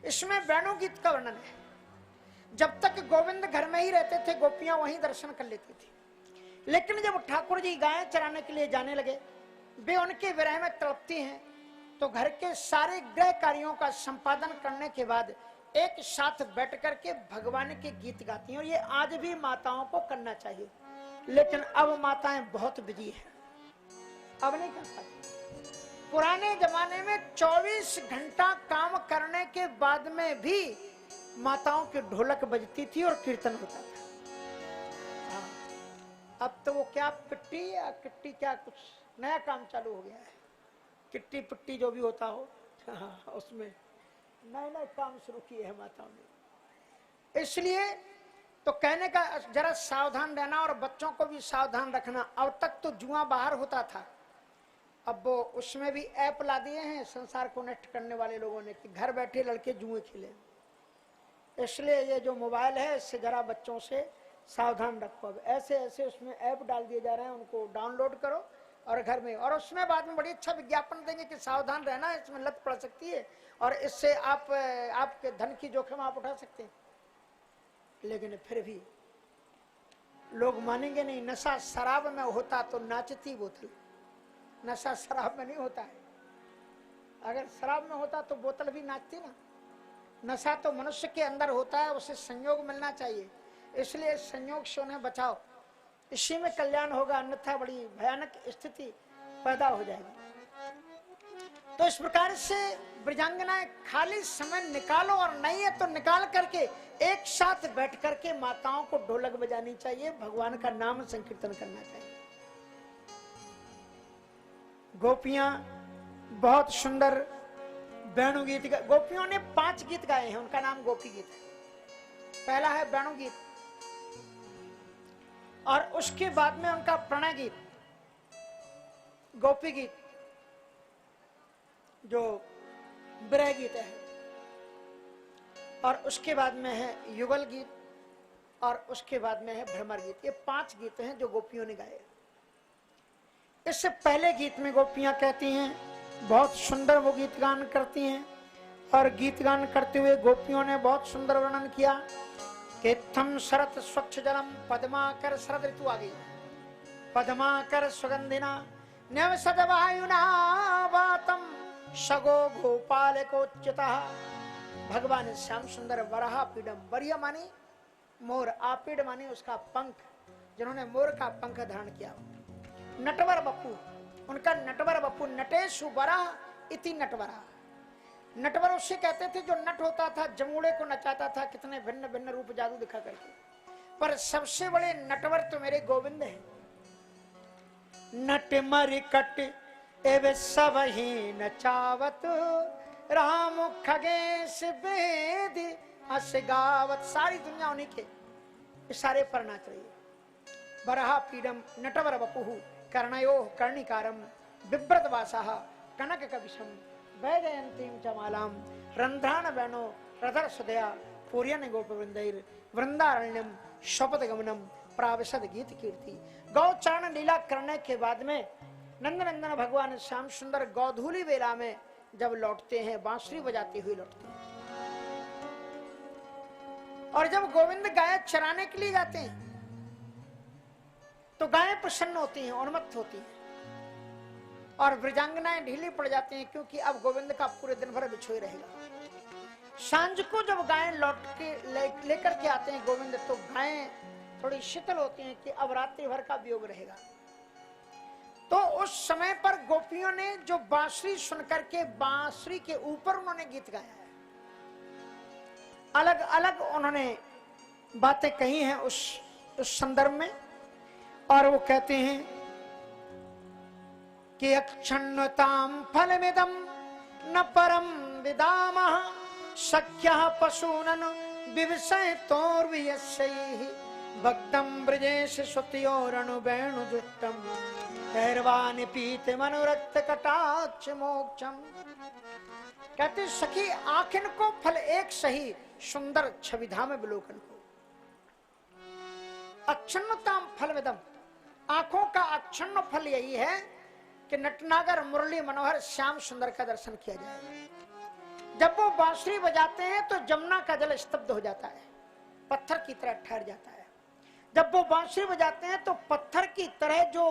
इसमें वेणुगीत का वर्णन है। जब तक गोविंद घर में ही रहते थे, गोपियां वहीं दर्शन कर लेती थी, लेकिन जब ठाकुर जी गायें चराने के लिए जाने लगे, वे उनके विरह में तड़पती हैं, तो घर के सारे गृह कार्यों का संपादन करने के बाद एक साथ बैठ करके भगवान के गीत गाती हैं। और ये आज भी माताओं को करना चाहिए, लेकिन अब माताएं बहुत बिजी हैं, अब नहीं कर पाती। पुराने जमाने में 24 घंटा काम करने के बाद में भी माताओं की ढोलक बजती थी और कीर्तन होता था। अब तो वो क्या पिट्टी या किट्टी, क्या कुछ नया काम चालू हो गया है, किट्टी पिट्टी जो भी होता हो, उसमें नए नए काम शुरू किए हैं माताओं ने। इसलिए तो कहने का जरा सावधान रहना और बच्चों को भी सावधान रखना। अब तक तो जुआ बाहर होता था, अब वो उसमें भी ऐप ला दिए हैं संसार को नष्ट करने वाले लोगों ने कि घर बैठे लड़के जुए खेले। इसलिए ये जो मोबाइल है इससे जरा बच्चों से सावधान रखो। अब ऐसे ऐसे उसमें ऐप डाल दिए जा रहे हैं, उनको डाउनलोड करो और घर में, और उसमें बाद में बड़ी अच्छा विज्ञापन देंगे कि सावधान रहना, इसमें लत पड़ सकती है और इससे आपके धन की जोखिम आप उठा सकते हैं। लेकिन फिर भी लोग मानेंगे नहीं। नशा शराब में होता तो नाचती बोतल, नशा शराब में नहीं होता है। अगर शराब में होता तो बोतल भी नाचती ना। नशा तो मनुष्य के अंदर होता है, उसे संयोग मिलना चाहिए, इसलिए संयोग से उन्हें बचाओ, इसी में कल्याण होगा, अन्यथा बड़ी भयानक स्थिति पैदा हो जाएगी। तो इस प्रकार से ब्रजांगनाएं खाली समय निकालो, और नहीं है तो निकाल करके एक साथ बैठ करके माताओं को ढोलक बजानी चाहिए, भगवान का नाम संकीर्तन करना चाहिए। गोपियां बहुत सुंदर वेणु गीत, गोपियों ने 5 गीत गाए हैं, उनका नाम गोपी गीत है। पहला है वेणु गीत, और उसके बाद में उनका प्रणय गीत, गोपी गीत जो विरह गीत है, और उसके बाद में है युगल गीत, और उसके बाद में है भ्रमर गीत। ये 5 गीत हैं जो गोपियों ने गाए। इससे पहले गीत में गोपियां कहती हैं, बहुत सुंदर वो गीत गान करती हैं, और गीत गान करते हुए गोपियों ने बहुत सुंदर वर्णन किया कि थम शरत स्वच्छ जलम पद्माकर, शरद ऋतु आ गई, पद्माकर सुगंधिना न्यवसद वायुना वातम सगो गोपाल कोच्युतः। भगवान श्याम सुंदर वराह पीडम, वरिया मानी मोर, आपीड मानी उसका पंख, जिन्होंने मोर का पंख धारण किया। नटवर बप्पू, उनका नटवर बप्पू, नटेशु वराह इति नटवरा। नटवर उससे कहते थे जो नट होता था, जमुड़े को नचाता था, कितने भिन्न भिन्न रूप जादू दिखा करके, पर सबसे बड़े नटवर तो मेरे गोविंद हैं। नट मरिकट एवं सब ही नचावत, राम खगेश वेद अस गावत। सारी दुनिया उन्हीं के इशारे पर नाच रही है। बरहा पीडम नटवर बपुहु कर्णयो कर्णिकारम बिभ्रत वासाह कनक कविशम वैजयंतीम चमालाम रंध्रान वैनो रधर सुदया पूर्यन गोपवृंदैर वृंदारण्यम शपथ गमनम प्रावसद गीत कीर्ति। गौचरण लीला करने के बाद में नंदनंदन भगवान श्याम सुंदर गौधूली बेला में जब लौटते हैं, बांसुरी बजाते हुए लौटते हैं, और जब गोविंद गाय चराने के लिए जाते हैं तो गायें प्रसन्न होती हैं, उन्मत्त होती हैं, और ब्रजांगनाएं ढीली पड़ जाती हैं, क्योंकि अब गोविंद का पूरे दिन भर बिछोई रहेगा। सांझ को जब गायें लौट के लेकर के आते हैं गोविंद, तो गायें थोड़ी शीतल होती हैं कि अब रात्रि भर का वियोग रहेगा। तो उस समय पर गोपियों ने जो बांसुरी सुनकर के, बांसुरी के ऊपर उन्होंने गीत गाया है, अलग अलग उन्होंने बातें कही हैं उस संदर्भ में, और वो कहते हैं कि अक्षण्णताम फलमिदं न परम विदामः सख्यः पशूनन विविशयतोर्वियस्यैः भक्तं ब्रजेश श्रुतियोरणु वेणुजुष्टं कैर्वाणि पीत मनोरक्त कटाक्ष मोक्षम। कहते सखी आखिन को फल एक सही, सुंदर छविधाम विलोकन को। अक्षण्णताम फलमिदं, आंखों का अक्षण्ण फल यही है कि नटनागर मुरली मनोहर श्याम सुंदर का दर्शन किया जाए। जब वो बांसुरी बजाते हैं तो जमुना का जल स्तब्ध हो जाता है, पत्थर की तरह ठहर जाता है। जब वो बांसुरी बजाते हैं तो पत्थर की तरह जो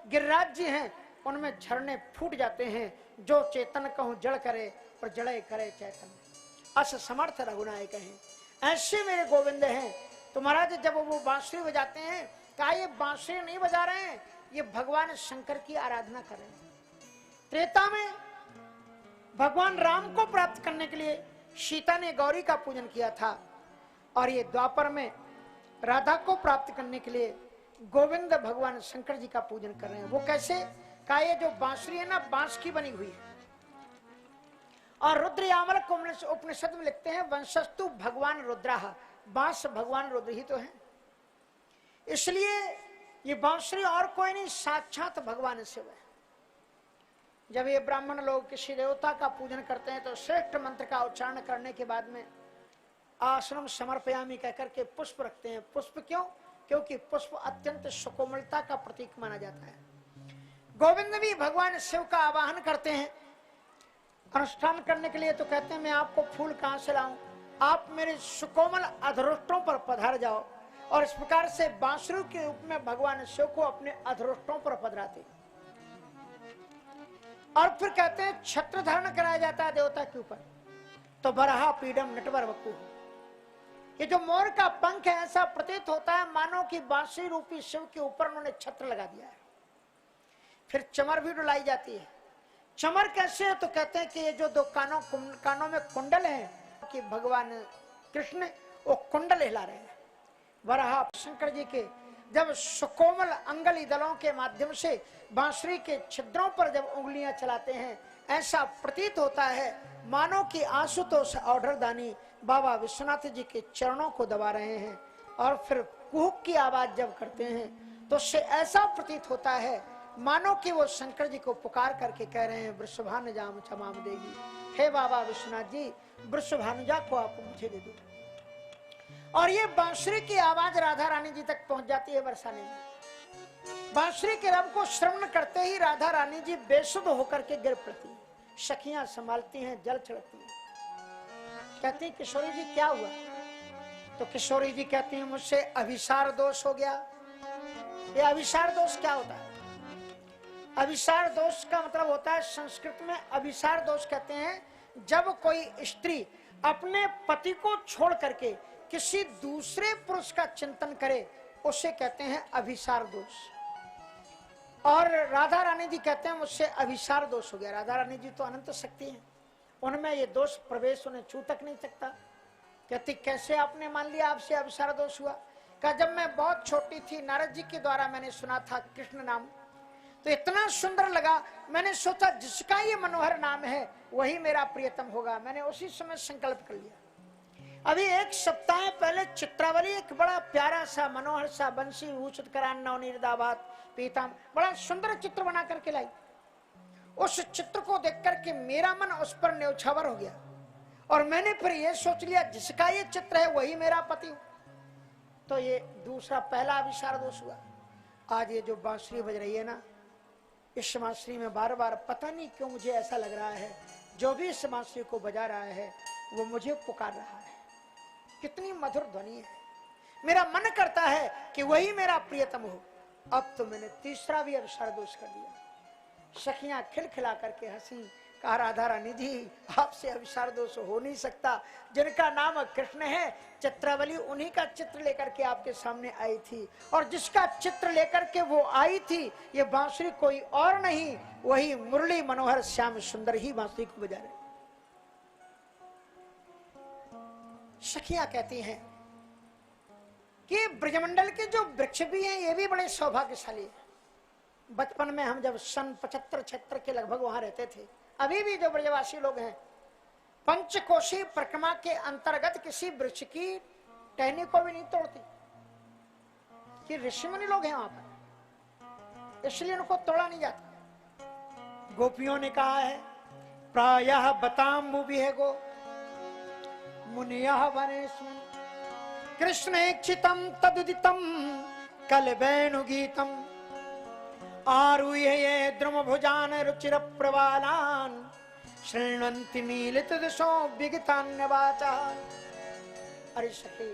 गिरिराज जी हैं उनमें झरने फूट जाते हैं। जो चेतन कहूं जड़ करे और जड़े करे चेतन, अस समर्थ रघुनायक हैं। ऐसे मेरे गोविंद हैं। तो महाराज जब वो बांसुरी बजाते हैं, कहा ये बांसुरी नहीं बजा रहे हैं, ये भगवान शंकर की आराधना कर रहे हैं। त्रेता में भगवान राम को प्राप्त करने के लिए सीता ने गौरी का पूजन किया था, और ये द्वापर में राधा को प्राप्त करने के लिए गोविंद भगवान शंकर जी का पूजन कर रहे हैं। वो कैसे? कहा ये जो बांसुरी है ना, बांस की बनी हुई है। और रुद्र यामल को उपनिषद में लिखते हैं वंशस्तु भगवान रुद्राह, बांस भगवान रुद्र ही तो है। इसलिए ये बांसुरी और कोई नहीं, साक्षात भगवान शिव है। जब ये ब्राह्मण लोग किसी देवता का पूजन करते हैं तो श्रेष्ठ मंत्र का उच्चारण करने के बाद में आश्रम समर्पयामि कहकर के पुष्प रखते हैं। पुष्प क्यों? क्योंकि पुष्प अत्यंत सुकोमलता का प्रतीक माना जाता है। गोविंद भी भगवान शिव का आवाहन करते हैं अनुष्ठान करने के लिए, तो कहते हैं मैं आपको फूल कहां से लाऊं, आप मेरे सुकोमल अधरोष्टों पर पधार जाओ। और इस प्रकार से बांसुरी के रूप में भगवान शिव को अपने अधरोष्टों पर पधराते। और फिर कहते हैं छत्र धारण कराया जाता है देवता के ऊपर, तो बरहा पीडम नटवर वकू, ये जो मोर का पंख है ऐसा प्रतीत होता है मानो कि बांसुरी रूपी शिव के ऊपर उन्होंने छत्र लगा दिया है। फिर चमर भी डुलाई जाती है। चमर कैसे है? तो कहते हैं कि ये जो दो कानों में कुंडल है कि भगवान कृष्ण वो कुंडल हिला रहे हैं। वराह शंकर जी के जब सुकोमल अंगली दलों के माध्यम से बांसुरी के छिद्रों पर जब उंगलियां चलाते हैं, ऐसा प्रतीत होता है मानो कि आशुतोष औढ़रदानी बाबा विश्वनाथ जी के चरणों को दबा रहे हैं। और फिर कुहुक की आवाज जब करते हैं तो उससे ऐसा प्रतीत होता है मानो कि वो शंकर जी को पुकार करके कह रहे हैं वृषभानुजा क्षमा देगी, हे बाबा विश्वनाथ जी वृषभानुजा को आप मुझे दे दो। और ये बांसुरी की आवाज राधा रानी जी तक पहुंच जाती है बरसाने में। बांसुरी के रब को श्रवण करते ही राधा रानी जी बेसुध होकर के गिर पड़ती हैं। सखियां संभालती हैं, जल छिड़कती हैं, कहती हैं किशोरी जी क्या हुआ? तो किशोरी जी कहती हैं मुझसे अभिसार दोष हो गया। ये अभिसार दोष क्या होता है? अभिसार दोष का मतलब होता है, संस्कृत में अभिसार दोष कहते हैं जब कोई स्त्री अपने पति को छोड़ करके किसी दूसरे पुरुष का चिंतन करे, उसे कहते हैं अभिसार दोष। और राधा रानी जी कहते हैं मुझसे अभिसार दोष हो गया। राधा रानी जी तो अनंत शक्ति हैं, उनमें ये दोष प्रवेश उन्हें छू तक नहीं सकता। कहती कैसे आपने मान लिया आपसे अभिसार दोष हुआ? कहा जब मैं बहुत छोटी थी नारद जी के द्वारा मैंने सुना था कृष्ण नाम, तो इतना सुंदर लगा, मैंने सोचा जिसका ये मनोहर नाम है वही मेरा प्रियतम होगा। मैंने उसी समय संकल्प कर लिया। अभी एक सप्ताह पहले चित्रावली एक बड़ा प्यारा सा मनोहर सा बंसी भूषित करान नवनीरदाबाद पीताम बड़ा सुंदर चित्र बना करके लाई। उस चित्र को देख करके मेरा मन उस पर न्यौछावर हो गया और मैंने फिर ये सोच लिया जिसका ये चित्र है वही मेरा पति। तो ये दूसरा पहला अभिसार दोष हुआ। आज ये जो बांसुरी बज रही है ना, इस बांसुरी में बार बार पता नहीं क्यों मुझे ऐसा लग रहा है जो भी इस बांसुरी को बजा रहा है वो मुझे पुकार रहा है। कितनी मधुर ध्वनि है, मेरा मन करता है कि वही मेरा प्रियतम हो। अब तो मैंने तीसरा भी अभिसार दोष कर दिया। सखियां खिलखिला करके हंसी, कहा राधा रानी जी आपसे अभिसार दोष हो नहीं सकता, जिनका नाम कृष्ण है चित्रावली उन्हीं का चित्र लेकर के आपके सामने आई थी, और जिसका चित्र लेकर के वो आई थी ये बांसुरी कोई और नहीं, वही मुरली मनोहर श्याम सुंदर ही बांसुरी को बजा रहे। सखियां कहती हैं कि ब्रजमंडल के जो वृक्ष भी हैं ये भी बड़े सौभाग्यशाली हैं। बचपन में हम जब सन 75-76 के लगभग वहां रहते थे, अभी भी जो ब्रजवासी लोग हैं पंचकोशी परिक्रमा के अंतर्गत किसी वृक्ष की टहनी को भी नहीं तोड़ती, कि ऋषि मुनि लोग हैं वहां पर, इसलिए उनको तोड़ा नहीं जाता। गोपियों ने कहा है प्रायः बताम भी है गो मुनियः वनेस्मिन् कृष्णेक्षितं तदुदितं कलवेणुगीतम् आरुह्य ये द्रुमभुजान् रुचिरप्रवालान् शृण्वन्ति मीलित दिशो विगतान्य वाचा। अरे सखी,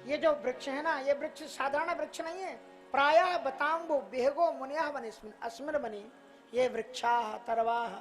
ये जो वृक्ष है ना, ये वृक्ष साधारण वृक्ष नहीं है। प्रायः बताम्बु विहगो मुनियः वनेस्मिन् अस्मिन् वने ये वृक्षाः तरवाः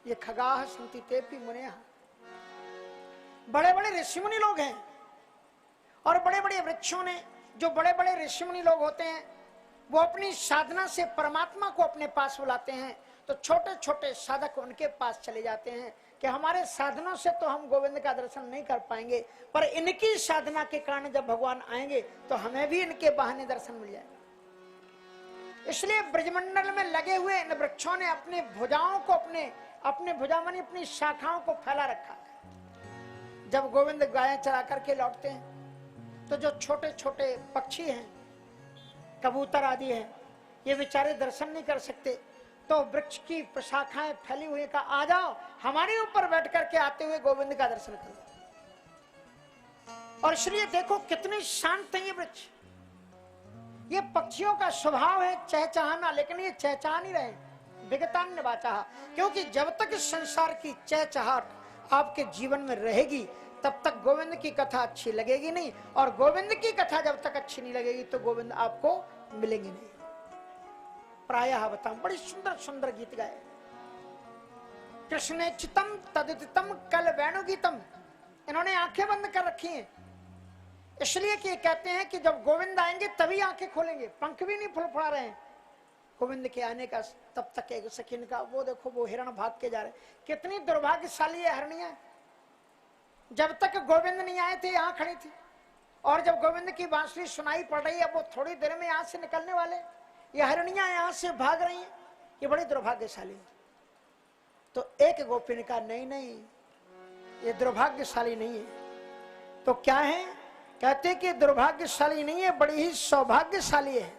ये खगाः सन्ति तेपि मुनियः। बड़े बड़े ऋषि मुनि लोग हैं, और बड़े बड़े वृक्षों ने, जो बड़े बड़े ऋषि मुनि लोग होते हैं, वो अपनी साधना से परमात्मा को अपने पास बुलाते हैं। तो छोटे छोटे साधक उनके पास चले जाते हैं कि हमारे साधनों से तो हम गोविंद का दर्शन नहीं कर पाएंगे, पर इनकी साधना के कारण जब भगवान आएंगे तो हमें भी इनके बहाने दर्शन मिल जाएगा। इसलिए ब्रजमंडल में लगे हुए इन वृक्षों ने अपनी भुजाओं को, अपने भुजा मानी अपनी शाखाओं को फैला रखा है। जब गोविंद गायें चरा करके लौटते हैं तो जो छोटे छोटे पक्षी हैं, कबूतर आदि हैं, ये बेचारे दर्शन नहीं कर सकते, तो वृक्ष की शाखाएं फैली हुई का आ जाओ, हमारे ऊपर बैठ करके आते हुए गोविंद का दर्शन करो। और इसलिए देखो कितनी शांत है ये वृक्ष। ये पक्षियों का स्वभाव है चहचहाना, लेकिन ये चहचहा नहीं रहे, विगतान्य वाचा। क्योंकि जब तक इस संसार की चहचहाट आपके जीवन में रहेगी तब तक गोविंद की कथा अच्छी लगेगी नहीं, और गोविंद की कथा जब तक अच्छी नहीं लगेगी तो गोविंद आपको मिलेंगे नहीं। प्रायः बताऊं, बड़ी सुंदर सुंदर गीत गाए। कृष्ण चितम तदितम कल वेणु गीतम, इन्होंने आंखें बंद कर रखी हैं, इसलिए कि कहते हैं कि जब गोविंद आएंगे तभी आंखें खोलेंगे, पंख भी नहीं फुलफुला रहे हैं गोविंद के आने का। तब तक एक सखीन का, वो देखो वो हिरण भाग के जा रहे, कितनी दुर्भाग्यशाली है हरणियां। जब तक गोविंद नहीं आए थे यहाँ खड़ी थी, और जब गोविंद की बांसुरी सुनाई पड़ रही है, वो थोड़ी देर में यहाँ से निकलने वाले, ये हरणियां यहाँ से भाग रही हैं, ये बड़ी दुर्भाग्यशाली है। तो एक गोपिन का, नहीं नहीं ये दुर्भाग्यशाली नहीं है। तो क्या है, कहते कि दुर्भाग्यशाली नहीं है, बड़ी ही सौभाग्यशाली है।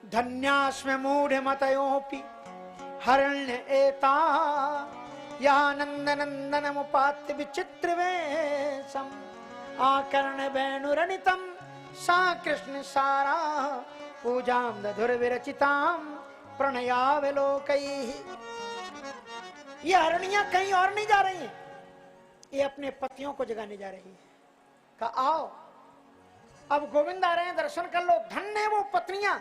धन्यास्मि मूढ़ मतयोपि हरण्य एता या नंद नंदन मुपात्य विचित्र वेशम आकर्ण वेणुरणितम सा कृष्ण सारा पूजाम दधुर विरचिताम प्रणयावलोकैः। ये हरणियां कहीं और नहीं जा रही हैं, ये अपने पतियों को जगाने जा रही है। कहा आओ अब गोविंद आ रहे हैं, दर्शन कर लो। धन्य है वो पत्नियां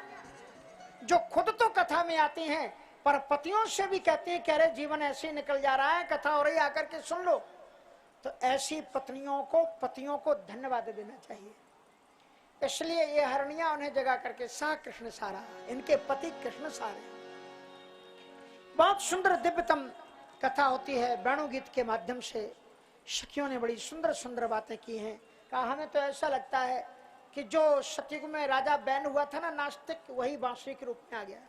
जो खुद तो कथा में आती हैं पर पतियों से भी कहती हैं कि अरे जीवन ऐसे ही निकल जा रहा है, कथा हो रही है, आकर के सुन लो। तो ऐसी पत्नियों को, पतियों को धन्यवाद देना चाहिए। इसलिए ये हरणियां उन्हें जगा करके सा कृष्ण सारा, इनके पति कृष्ण सारे। बहुत सुंदर दिव्यतम कथा होती है, वेणु गीत के माध्यम से सखियों ने बड़ी सुंदर सुंदर बातें की हैं। कहा हमें तो ऐसा लगता है कि जो सतयुग में राजा बैन हुआ था ना नास्तिक, वही बांसुरी के रूप में आ गया।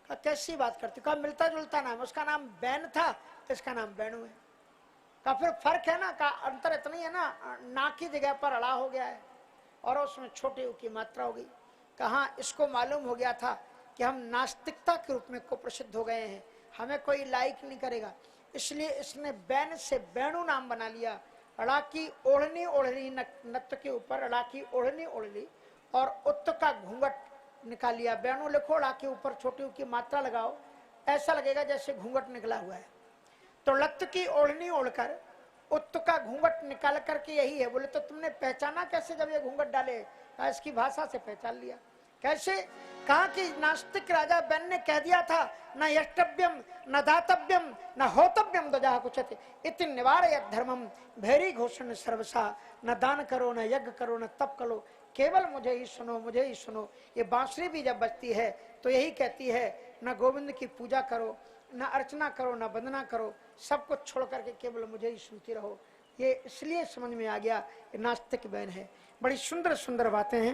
कहा कैसी बात करती, कहा मिलता जुलता नाम, उसका नाम बैन था तो इसका नाम बैणु है। कहा फिर फर्क है ना, कहा अंतर इतना ही है ना, ना की जगह पर अड़ा हो गया है और उसमें छोटे की मात्रा हो गई। कहा इसको मालूम हो गया था कि हम नास्तिकता के रूप में को प्रसिद्ध हो गए हैं, हमें कोई लाइक नहीं करेगा, इसलिए इसने बैन से बैणु नाम बना लिया। अड़ा की ओढ़नी ओढ़नी, नत्थ के ऊपर अड़ा की ओढ़नी ओढ़नी और उत्त का घूंघट निकाल लिया। बैणु लिखो, अड़ा के ऊपर छोटी की मात्रा लगाओ, ऐसा लगेगा जैसे घूंघट निकला हुआ है। तो लत्त की ओढ़नी ओढ़कर उत्त का घूंघट निकाल करके यही है। बोले तो तुमने पहचाना कैसे जब ये घूंघट डाले? कहा इसकी भाषा से पहचान लिया। कैसे? कहा कि नास्तिक राजा बैन ने कह दिया था न यष्टव्यम न दातव्यम न होतव्यम दजा कुछते इति निवारयत धर्मम भैरी घोषण सर्वसा, न दान करो न यज्ञ करो न तप करो, केवल मुझे ही सुनो, मुझे ही सुनो। ये बांसुरी भी जब बजती है तो यही कहती है न गोविंद की पूजा करो, न अर्चना करो, न वंदना करो, सब कुछ छोड़ करके केवल मुझे ही सुनती रहो। ये इसलिए समझ में आ गया नास्तिक बैन है। बड़ी सुंदर सुंदर बातें हैं।